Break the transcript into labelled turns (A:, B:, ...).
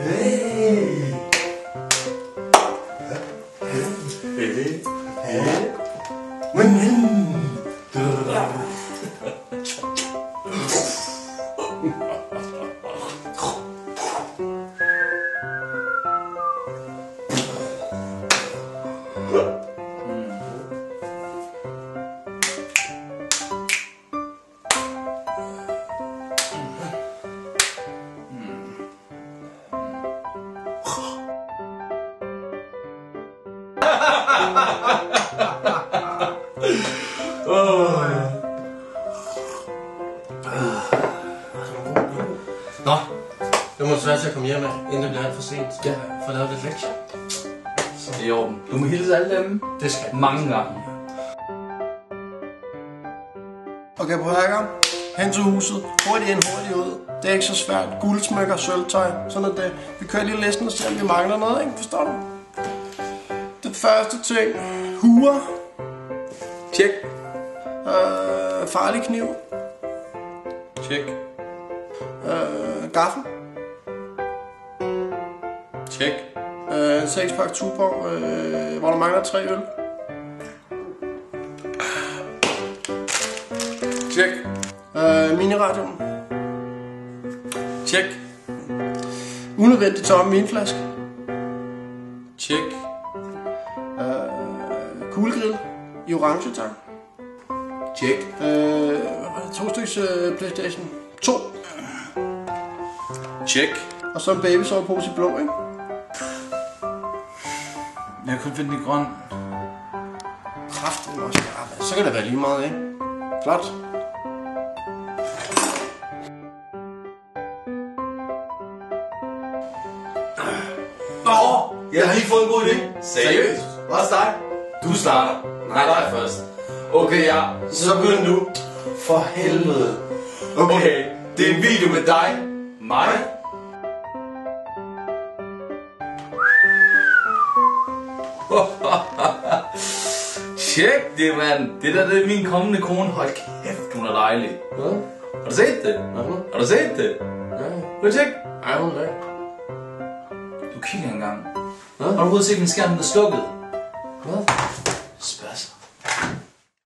A: Hey. Hey. Hey. Nå, det må desværre til at komme hjem af, inden det bliver alt for sent. Ja. For at lave lidt lektier.
B: Det er i orden. Du må hilse alle dem.
A: Det skal jeg.
B: Mange gange.
C: Okay, på hacker. Hen til huset. Hurtigt ind, hurtigt ud. Det er ikke så svært. Guldsmykker, sølvtøj. Sådan er det. Vi kører lige listen og ser, om vi mangler noget, ikke? Forstår du? Det første ting. Huer.
B: Tjek.
C: Farlig kniv.
B: Tjek.
C: Gaffel.
B: Tjek.
C: 6-pakke Tuborg, hvor der mangler 3 øl.
B: Tjek.
C: Miniradioen.
B: Tjek.
C: Unødvendigt tomme vinflaske.
B: Tjek.
C: Kuglegrill i orange, tak.
B: Tjek.
C: 2 styks PlayStation 2.
B: Tjek.
C: Og så en babysovepose i blå, ikke?
B: Jeg kunne finde det grøn.
C: Kraften også. Ja, så kan det være lige meget, ikke? Flot.
A: Jeg har lige fået en god idé.
B: Seriøst?
A: Også dig?
B: Du starter. Nej, dig først. Okay, ja.
A: Så begynd du. For helvede. Okay, det er en video med dig.
B: Mig? Tjek det, mand. Det der, det er min kommende kone. Hold kæft, hun er dejlig.
C: Hvad?
B: Har du set det? Har du set det?
C: Ja.
B: Vil du tjekke?
C: Ej, hun er.
B: Du kigger engang. Har du overhovedet set min skærm, der er slukket?
C: Hvad?
B: Spasser.